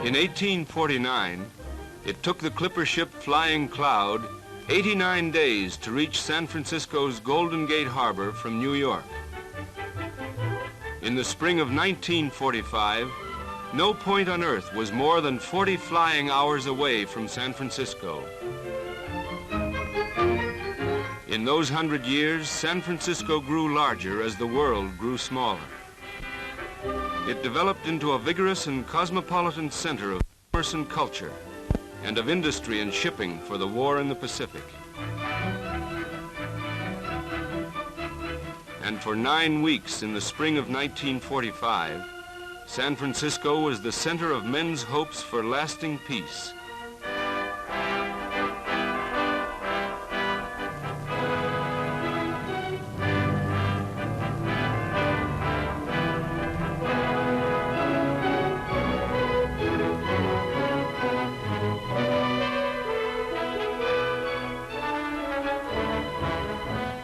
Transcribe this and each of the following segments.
In 1849, it took the clipper ship Flying Cloud 89 days to reach San Francisco's Golden Gate Harbor from New York. In the spring of 1945, no point on Earth was more than 40 flying hours away from San Francisco. In those 100 years, San Francisco grew larger as the world grew smaller. It developed into a vigorous and cosmopolitan center of commerce and culture, and of industry and shipping for the war in the Pacific. And for 9 weeks in the spring of 1945, San Francisco was the center of men's hopes for lasting peace.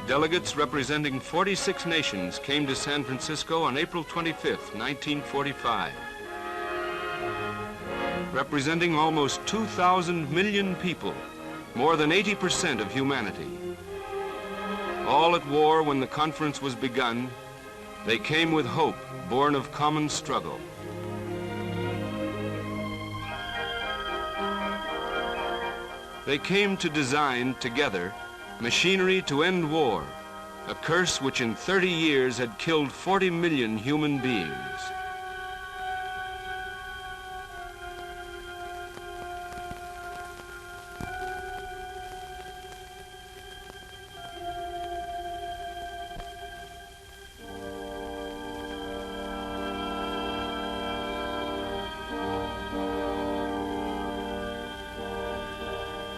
Delegates representing 46 nations came to San Francisco on April 25th, 1945. Representing almost 2,000 million people, more than 80% of humanity. All at war when the conference was begun, they came with hope born of common struggle. They came to design together machinery to end war, a curse which in 30 years had killed 40 million human beings.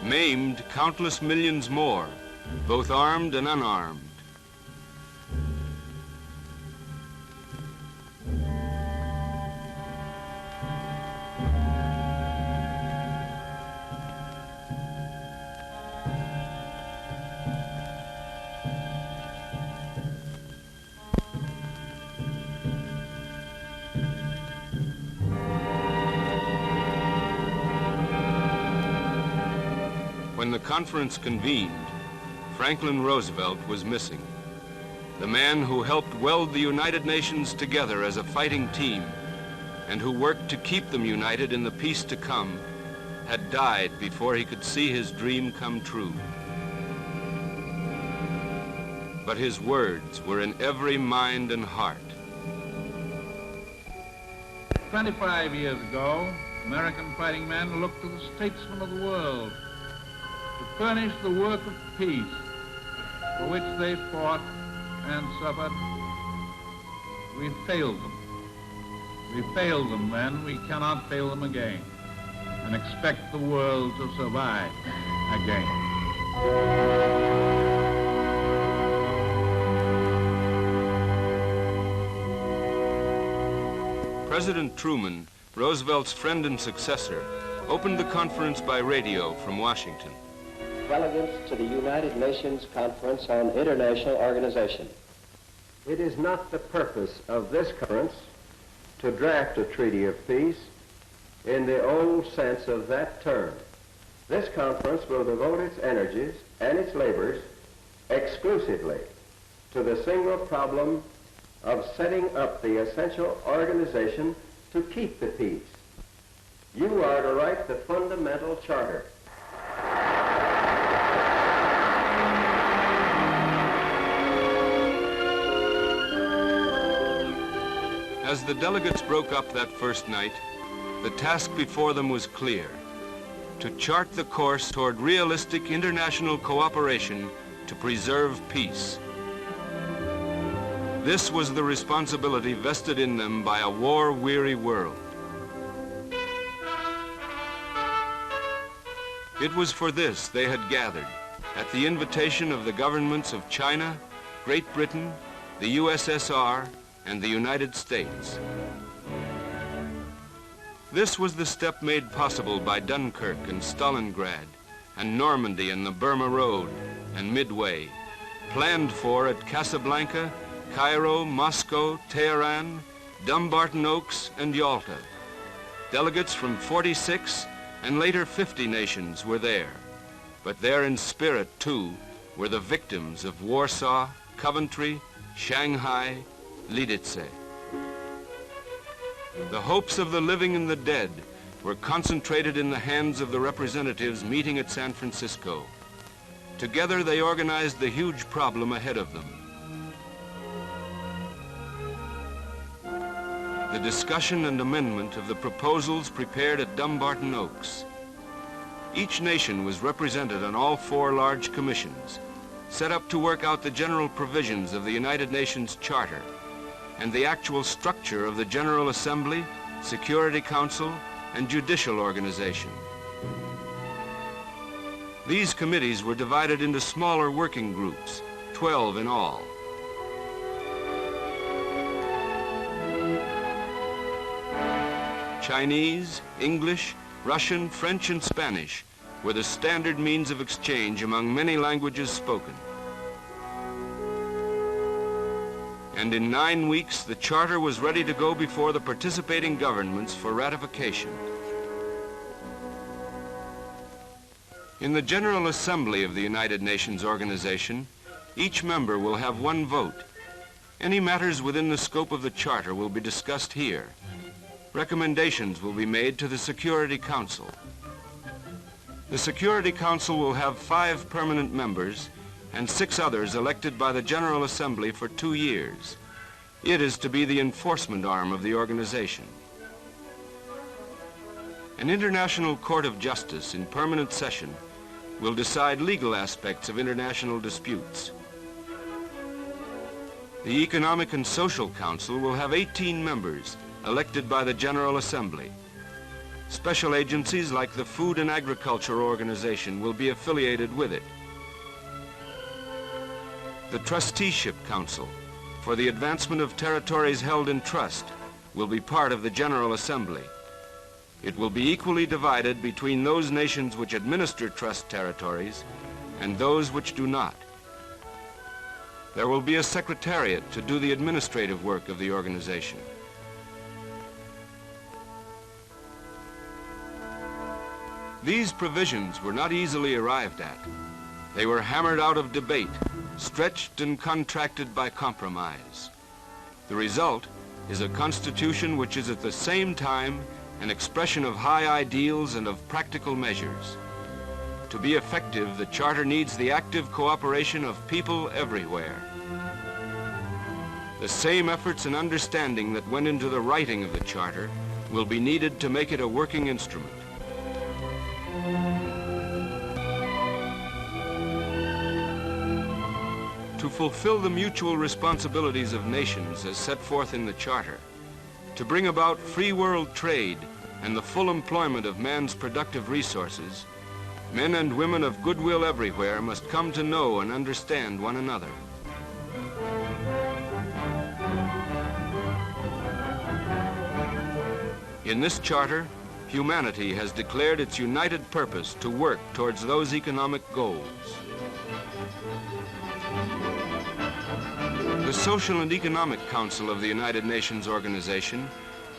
Maimed countless millions more, both armed and unarmed. When the conference convened, Franklin Roosevelt was missing. The man who helped weld the United Nations together as a fighting team and who worked to keep them united in the peace to come had died before he could see his dream come true. But his words were in every mind and heart. 25 years ago, American fighting men looked to the statesmen of the world to furnish the work of peace for which they fought and suffered. We failed them. We failed them then. We cannot fail them again and expect the world to survive again. President Truman, Roosevelt's friend and successor, opened the conference by radio from Washington. Delegates to the United Nations Conference on International Organization. It is not the purpose of this conference to draft a treaty of peace in the old sense of that term. This conference will devote its energies and its labors exclusively to the single problem of setting up the essential organization to keep the peace. You are to write the fundamental charter. As the delegates broke up that first night, the task before them was clear: to chart the course toward realistic international cooperation to preserve peace. This was the responsibility vested in them by a war-weary world. It was for this they had gathered, at the invitation of the governments of China, Great Britain, the USSR, and the United States. This was the step made possible by Dunkirk and Stalingrad, and Normandy and the Burma Road, and Midway, planned for at Casablanca, Cairo, Moscow, Tehran, Dumbarton Oaks, and Yalta. Delegates from 46 and later 50 nations were there. But there in spirit, too, were the victims of Warsaw, Coventry, Shanghai, Lidice. The hopes of the living and the dead were concentrated in the hands of the representatives meeting at San Francisco. Together they organized the huge problem ahead of them. The discussion and amendment of the proposals prepared at Dumbarton Oaks. Each nation was represented on all 4 large commissions, set up to work out the general provisions of the United Nations Charter and the actual structure of the General Assembly, Security Council, and judicial organization. These committees were divided into smaller working groups, 12 in all. Chinese, English, Russian, French, and Spanish were the standard means of exchange among many languages spoken. And in 9 weeks, the charter was ready to go before the participating governments for ratification. In the General Assembly of the United Nations Organization, each member will have 1 vote. Any matters within the scope of the charter will be discussed here. Recommendations will be made to the Security Council. The Security Council will have 5 permanent members and 6 others elected by the General Assembly for 2 years. It is to be the enforcement arm of the organization. An International Court of Justice in permanent session will decide legal aspects of international disputes. The Economic and Social Council will have 18 members elected by the General Assembly. Special agencies like the Food and Agriculture Organization will be affiliated with it. The Trusteeship Council for the advancement of territories held in trust will be part of the General Assembly. It will be equally divided between those nations which administer trust territories and those which do not. There will be a secretariat to do the administrative work of the organization. These provisions were not easily arrived at. They were hammered out of debate, stretched and contracted by compromise. The result is a constitution which is at the same time an expression of high ideals and of practical measures. To be effective, the Charter needs the active cooperation of people everywhere. The same efforts and understanding that went into the writing of the Charter will be needed to make it a working instrument. To fulfill the mutual responsibilities of nations as set forth in the Charter, to bring about free world trade and the full employment of man's productive resources, men and women of goodwill everywhere must come to know and understand one another. In this Charter, humanity has declared its united purpose to work towards those economic goals. The Social and Economic Council of the United Nations Organization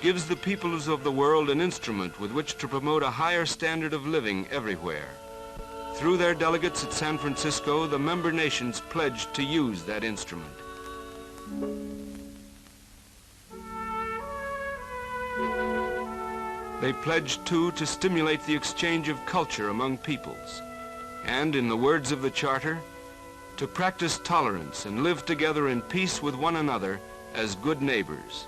gives the peoples of the world an instrument with which to promote a higher standard of living everywhere. Through their delegates at San Francisco, the member nations pledged to use that instrument. They pledged, too, to stimulate the exchange of culture among peoples, and, in the words of the Charter, to practice tolerance and live together in peace with one another as good neighbors.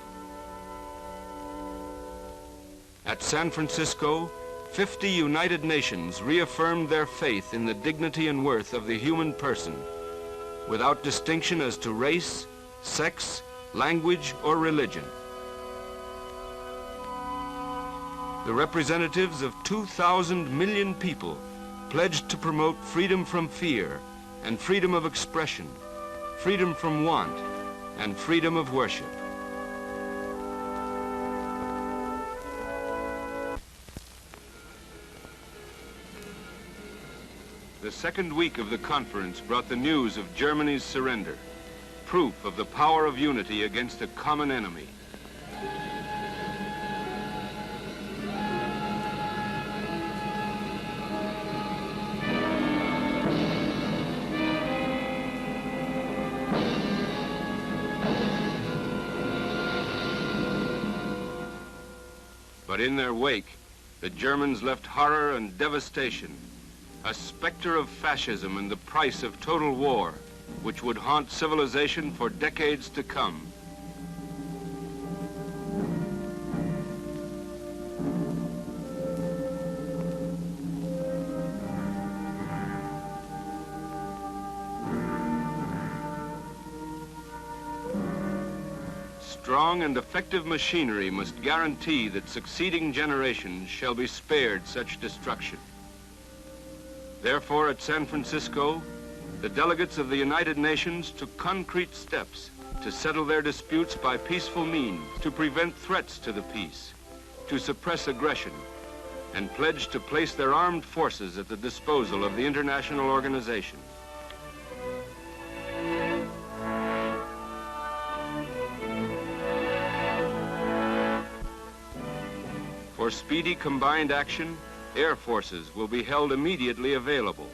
At San Francisco, 50 United Nations reaffirmed their faith in the dignity and worth of the human person, without distinction as to race, sex, language, or religion. The representatives of 2,000 million people pledged to promote freedom from fear and freedom of expression, freedom from want, and freedom of worship. The second week of the conference brought the news of Germany's surrender, proof of the power of unity against a common enemy. But in their wake, the Germans left horror and devastation, a specter of fascism and the price of total war, which would haunt civilization for decades to come. Strong and effective machinery must guarantee that succeeding generations shall be spared such destruction. Therefore, at San Francisco, the delegates of the United Nations took concrete steps to settle their disputes by peaceful means, to prevent threats to the peace, to suppress aggression, and pledged to place their armed forces at the disposal of the international organization. For speedy combined action, air forces will be held immediately available.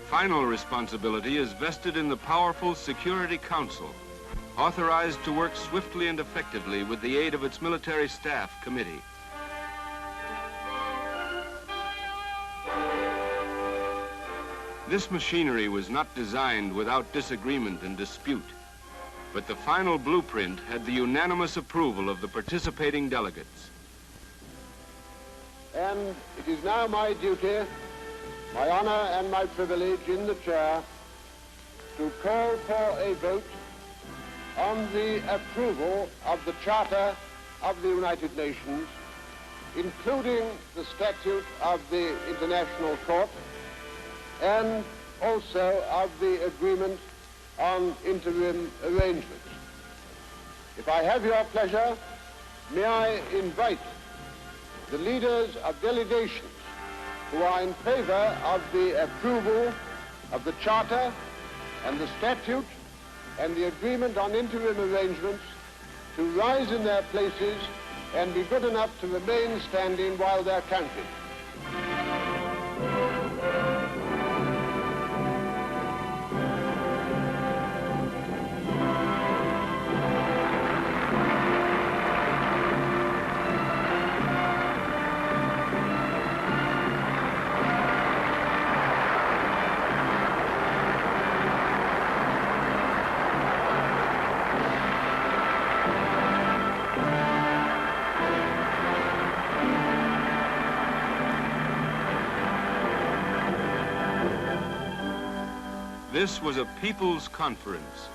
Final responsibility is vested in the powerful Security Council, authorized to work swiftly and effectively with the aid of its military staff committee. This machinery was not designed without disagreement and dispute, but the final blueprint had the unanimous approval of the participating delegates. And it is now my duty, my honor and my privilege in the chair to call for a vote on the approval of the Charter of the United Nations, including the Statute of the International Court, and also of the agreement on interim arrangements. If I have your pleasure, may I invite the leaders of delegations who are in favor of the approval of the Charter and the Statute and the agreement on interim arrangements to rise in their places and be good enough to remain standing while they're counted. This was a people's conference,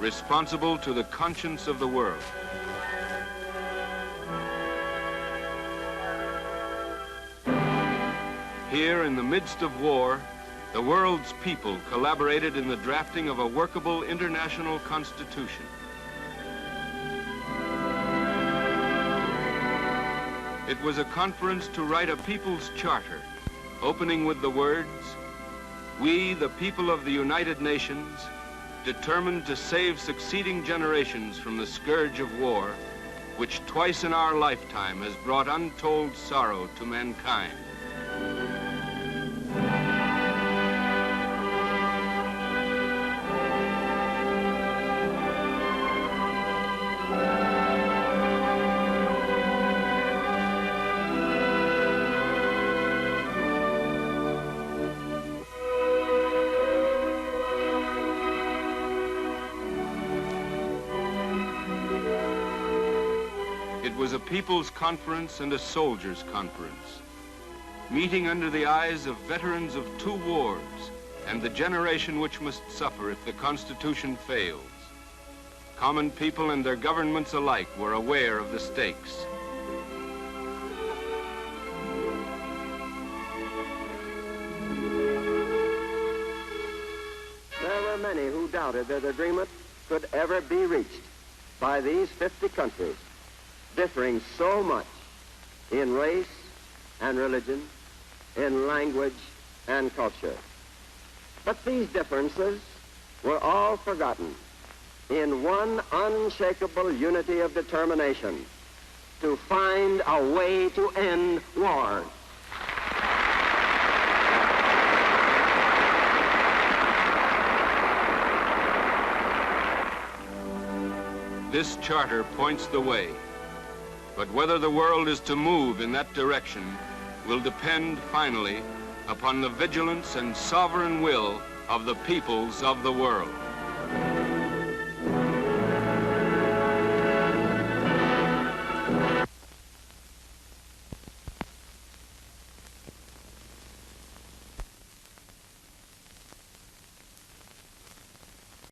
responsible to the conscience of the world. Here, in the midst of war, the world's people collaborated in the drafting of a workable international constitution. It was a conference to write a people's charter, opening with the words, "We, the people of the United Nations, determined to save succeeding generations from the scourge of war, which twice in our lifetime has brought untold sorrow to mankind." It was a people's conference and a soldiers' conference, meeting under the eyes of veterans of 2 wars and the generation which must suffer if the Constitution fails. Common people and their governments alike were aware of the stakes. There were many who doubted that agreement could ever be reached by these 50 countries, differing so much in race and religion, in language and culture. But these differences were all forgotten in one unshakable unity of determination to find a way to end war. this charter points the way. But whether the world is to move in that direction will depend finally upon the vigilance and sovereign will of the peoples of the world.